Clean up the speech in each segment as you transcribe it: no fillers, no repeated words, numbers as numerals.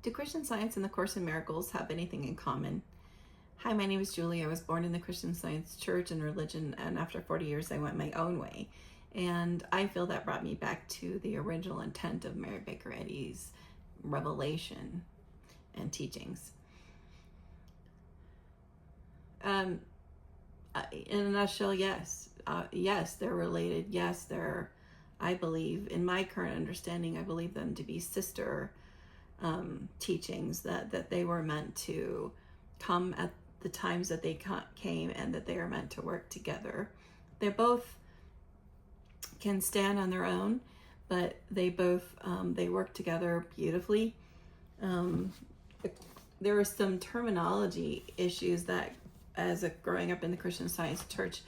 Do Christian Science and the Course in Miracles have anything in common? Hi, my name is Julie. I was born in the Christian Science church and religion, and after 40 years, I went my own way. And I feel that brought me back to the original intent of Mary Baker Eddy's revelation and teachings. In a nutshell, yes. Yes, they're related. Yes, I believe, in my current understanding, I believe them to be sister teachings, that they were meant to come at the times that they came, and that they are meant to work together. They both can stand on their own, but they both they work together beautifully. There were some terminology issues that, as growing up in the Christian Science church,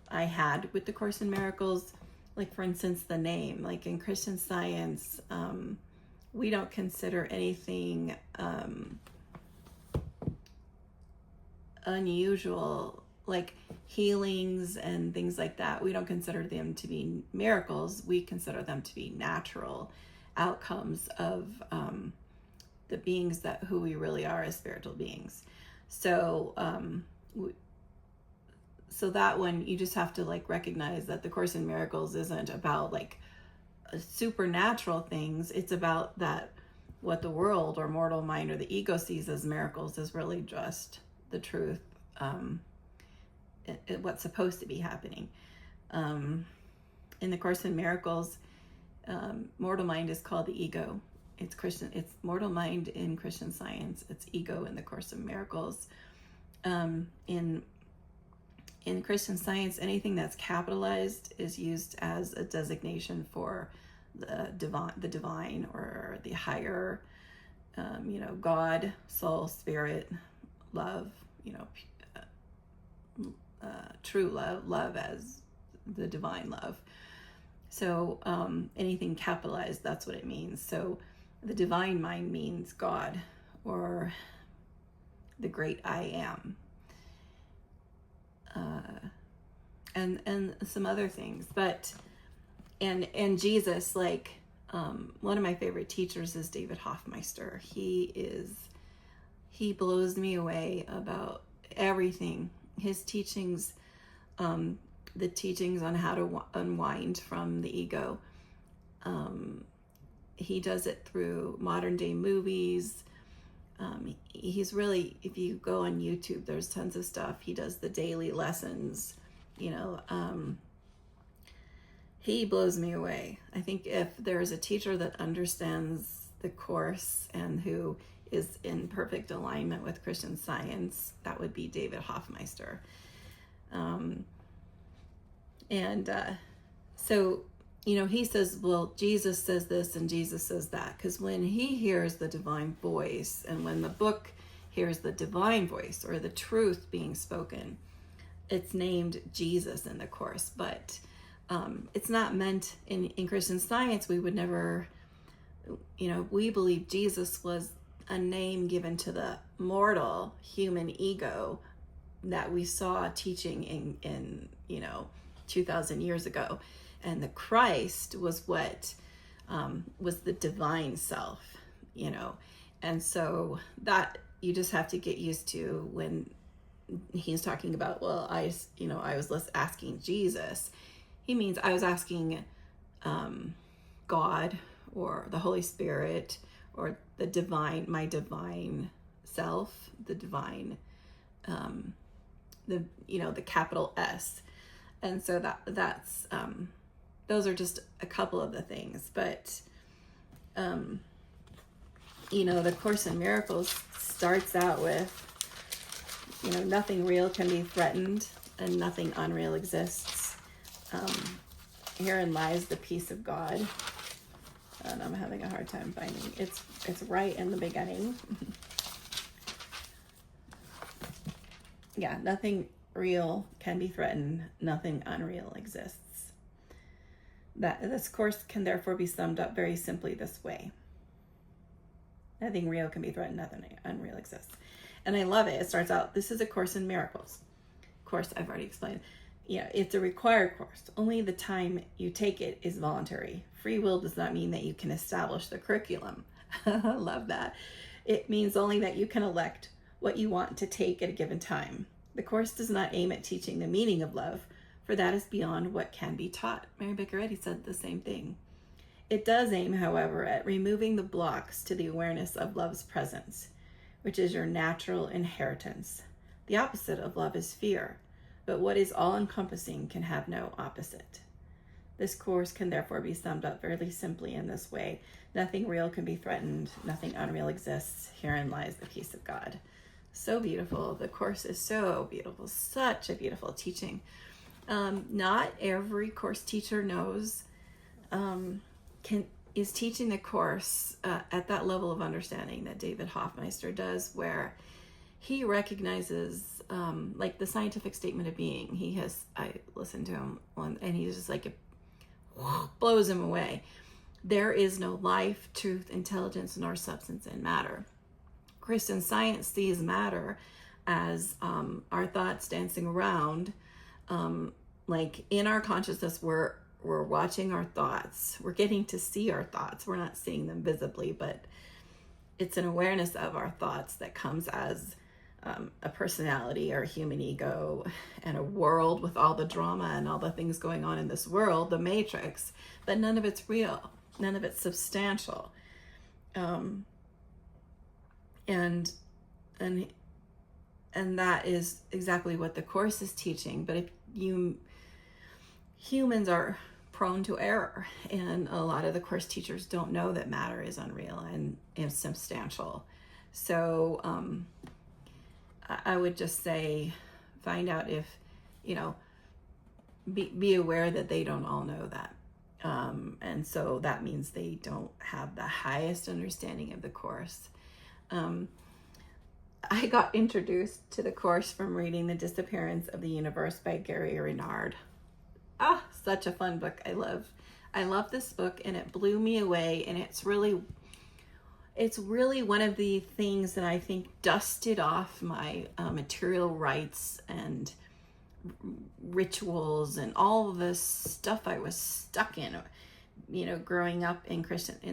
I had with the Course in Miracles. Like, for instance, the name. Like, in Christian Science, we don't consider anything unusual, like healings and things like that. We don't consider them to be miracles. We consider them to be natural outcomes of the beings who we really are as spiritual beings. So that one, you just have to recognize that the Course in Miracles isn't about supernatural things. It's about that what the world or mortal mind or the ego sees as miracles is really just the truth, what's supposed to be happening. In the Course in Miracles, mortal mind is called the ego. It's mortal mind in Christian Science. It's ego in the Course in Miracles. In Christian Science, anything that's capitalized is used as a designation for the divine or the higher, God, soul, spirit, love, true love as the divine love. So anything capitalized, that's what it means. So the divine mind means God, or the great I am. And some other things, but and Jesus, one of my favorite teachers is David Hoffmeister. He blows me away about everything. His teachings, the teachings on how to unwind from the ego. He does it through modern day movies. He's really, if you go on YouTube, there's tons of stuff. He does the daily lessons, he blows me away. I think if there is a teacher that understands the Course and who is in perfect alignment with Christian Science, that would be David Hoffmeister. So he says, well, Jesus says this and Jesus says that, because when he hears the divine voice, and when the book hears the divine voice or the truth being spoken, it's named Jesus in the Course. But it's not meant in Christian Science. We would never, we believe Jesus was a name given to the mortal human ego that we saw teaching in 2,000 years ago. And the Christ was what was the divine self, and so that you just have to get used to when he's talking about, well, I was asking Jesus. He means I was asking God or the Holy Spirit or the divine, my divine self, the divine, the capital S. And so that's those are just a couple of the things. But the Course in Miracles starts out with, nothing real can be threatened and nothing unreal exists. Herein lies the peace of God. And I'm having a hard time finding it's right in the beginning. Yeah, nothing real can be threatened, nothing unreal exists. That this Course can therefore be summed up very simply this way: nothing real can be threatened, nothing unreal exists. And I love it. It starts out, this is a Course in Miracles. Of course, I've already explained. It's a required course. Only the time you take it is voluntary. Free will does not mean that you can establish the curriculum. I love that. It means only that you can elect what you want to take at a given time. The Course does not aim at teaching the meaning of love, for that is beyond what can be taught. Mary Baker Eddy said the same thing. It does aim, however, at removing the blocks to the awareness of love's presence, which is your natural inheritance. The opposite of love is fear, but what is all-encompassing can have no opposite. This Course can therefore be summed up fairly simply in this way. Nothing real can be threatened. Nothing unreal exists. Herein lies the peace of God. So beautiful. The Course is so beautiful. Such a beautiful teaching. Not every Course teacher knows, is teaching the Course at that level of understanding that David Hoffmeister does, where he recognizes, like the scientific statement of being. I listened to him and he's just like, it blows him away. There is no life, truth, intelligence, nor substance in matter. Christian Science sees matter as our thoughts dancing around. Like in our consciousness, we're watching our thoughts. We're getting to see our thoughts. We're not seeing them visibly, but it's an awareness of our thoughts that comes as a personality or a human ego and a world with all the drama and all the things going on in this world, the matrix, but none of it's real. None of it's substantial. And that is exactly what the Course is teaching. But if humans are prone to error, and a lot of the Course teachers don't know that matter is unreal and insubstantial. So I would just say, find out if, be aware that they don't all know that. And so that means they don't have the highest understanding of the Course. I got introduced to the Course from reading The Disappearance of the Universe by Gary Renard. Such a fun book. I love this book, and it blew me away, and it's really one of the things that I think dusted off my material rights and rituals and all this stuff I was stuck in, growing up in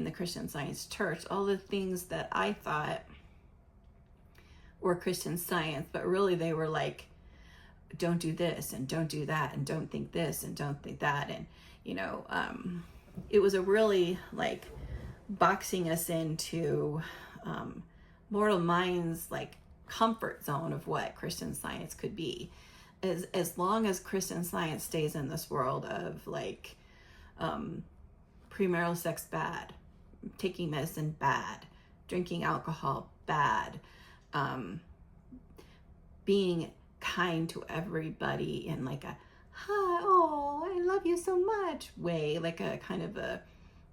the Christian Science church, all the things that I thought were Christian Science, but really they were like, don't do this and don't do that and don't think this and don't think that. And, it was a really like boxing us into mortal minds, like comfort zone of what Christian Science could be. As long as Christian Science stays in this world of like premarital sex bad, taking medicine bad, drinking alcohol bad, being kind to everybody in like a I love you so much way, like a kind of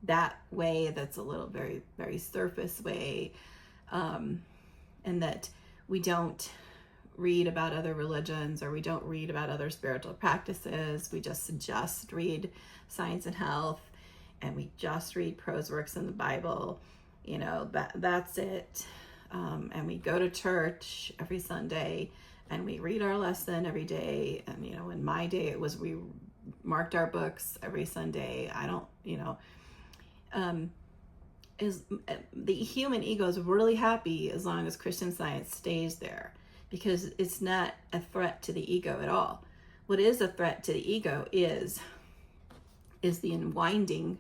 that way that's a little very, very surface way, and that we don't read about other religions, or we don't read about other spiritual practices. We just read Science and Health, and we just read prose works in the Bible. That's it. And we go to church every Sunday, and we read our lesson every day. And in my day it was we marked our books every Sunday. Is the human ego is really happy as long as Christian Science stays there, because it's not a threat to the ego at all. What is a threat to the ego is the unwinding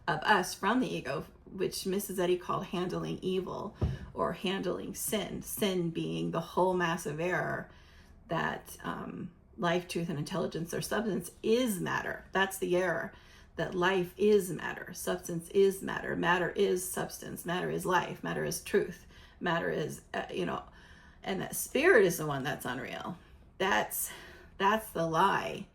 of us from the ego, which Mrs. Eddy called handling evil or handling sin. Sin being the whole massive error that life, truth, and intelligence or substance is matter. That's the error. That life is matter, substance is matter, matter is substance, matter is life, matter is truth, matter is, and that spirit is the one that's unreal. That's the lie.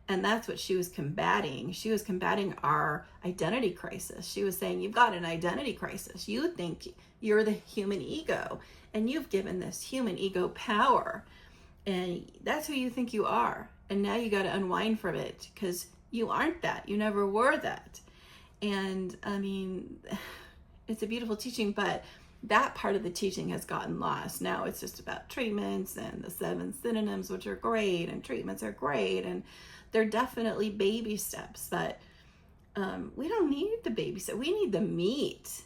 And that's what she was combating. She was combating our identity crisis. She was saying, you've got an identity crisis. You think you're the human ego, and you've given this human ego power, and that's who you think you are. And now you got to unwind from it, because you aren't that. You never were that. And it's a beautiful teaching, but that part of the teaching has gotten lost. Now it's just about treatments and the 7 synonyms, which are great, and treatments are great, and they're definitely baby steps, but we don't need the baby step. We need the meat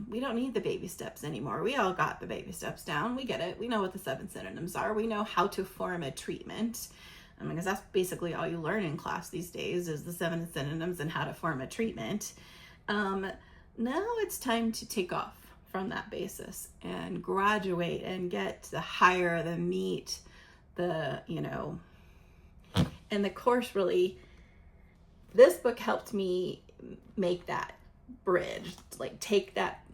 We don't need the baby steps anymore. We all got the baby steps down. We get it. We know what the 7 synonyms are. We know how to form a treatment. Because that's basically all you learn in class these days is the 7 synonyms and how to form a treatment. Now it's time to take off from that basis and graduate and get the higher, the meat, the, and the course really, this book helped me make that bridge, like take that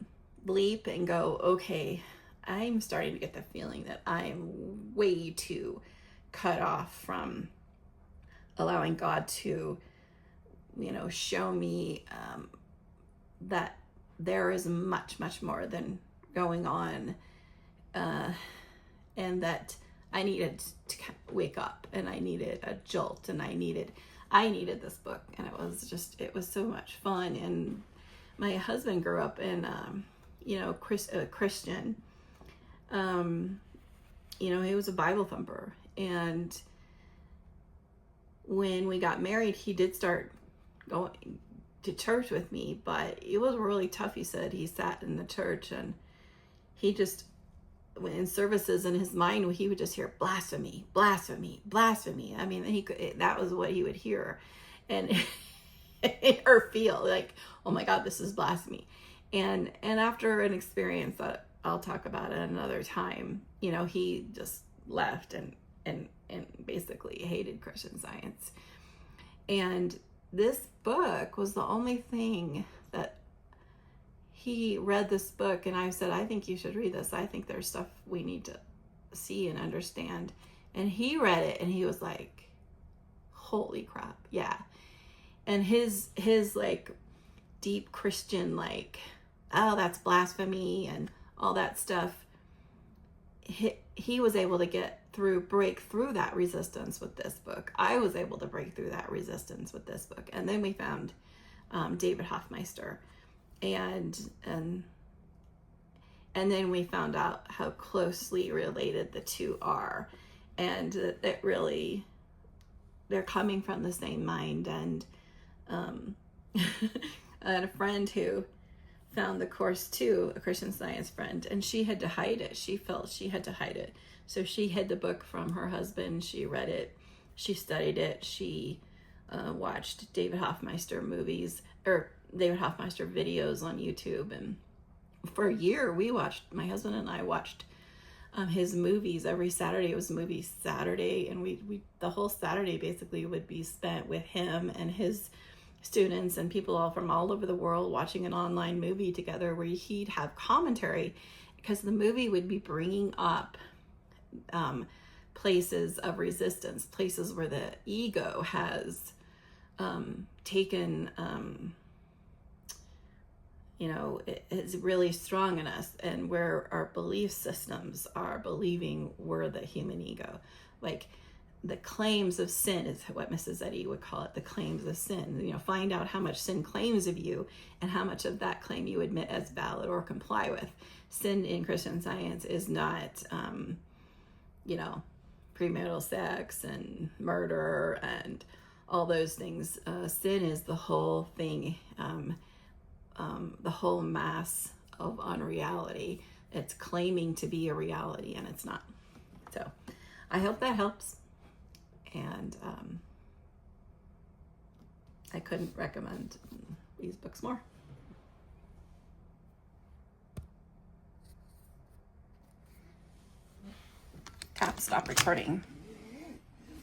leap and go, okay, I'm starting to get the feeling that I'm way too cut off from allowing God to, show me that there is much, much more than going on, and that I needed to wake up, and I needed a jolt, and I needed this book, and it was so much fun. And my husband grew up in, Christian. He was a Bible thumper, and when we got married, he did start going to church with me, but it was really tough. He said he sat in the church and he just, in services in his mind, he would just hear blasphemy, blasphemy, blasphemy. That was what he would hear, and or feel like, oh my God, this is blasphemy. And after an experience that I'll talk about at another time, he just left and basically hated Christian Science. And this book was the only thing that he read this book, and I said, I think you should read this. I think there's stuff we need to see and understand. And he read it and he was like, holy crap, yeah. And his like deep Christian, like, oh, that's blasphemy and all that stuff, he was able to break through that resistance with this book. I was able to break through that resistance with this book. And then we found David Hoffmeister, and then we found out how closely related the two are, and that really they're coming from the same mind. And I had a friend who found the course too, a Christian Science friend, and she had to hide it. She felt she had to hide it. So she hid the book from her husband. She read it. She studied it. She watched David Hoffmeister videos on YouTube. And for a year, my husband and I watched his movies every Saturday. It was movie Saturday. And we the whole Saturday basically would be spent with him and his students and people from all over the world watching an online movie together, where he'd have commentary, because the movie would be bringing up places of resistance, places where the ego has taken, it is really strong in us, and where our belief systems are believing we're the human ego. Like, the claims of sin is what Mrs. Eddy would call it, the claims of sin. Find out how much sin claims of you and how much of that claim you admit as valid or comply with. Sin in Christian Science is not, premarital sex and murder and all those things. Sin is the whole thing, the whole mass of unreality. It's claiming to be a reality, and it's not. So I hope that helps. And I couldn't recommend these books more. Stop recording.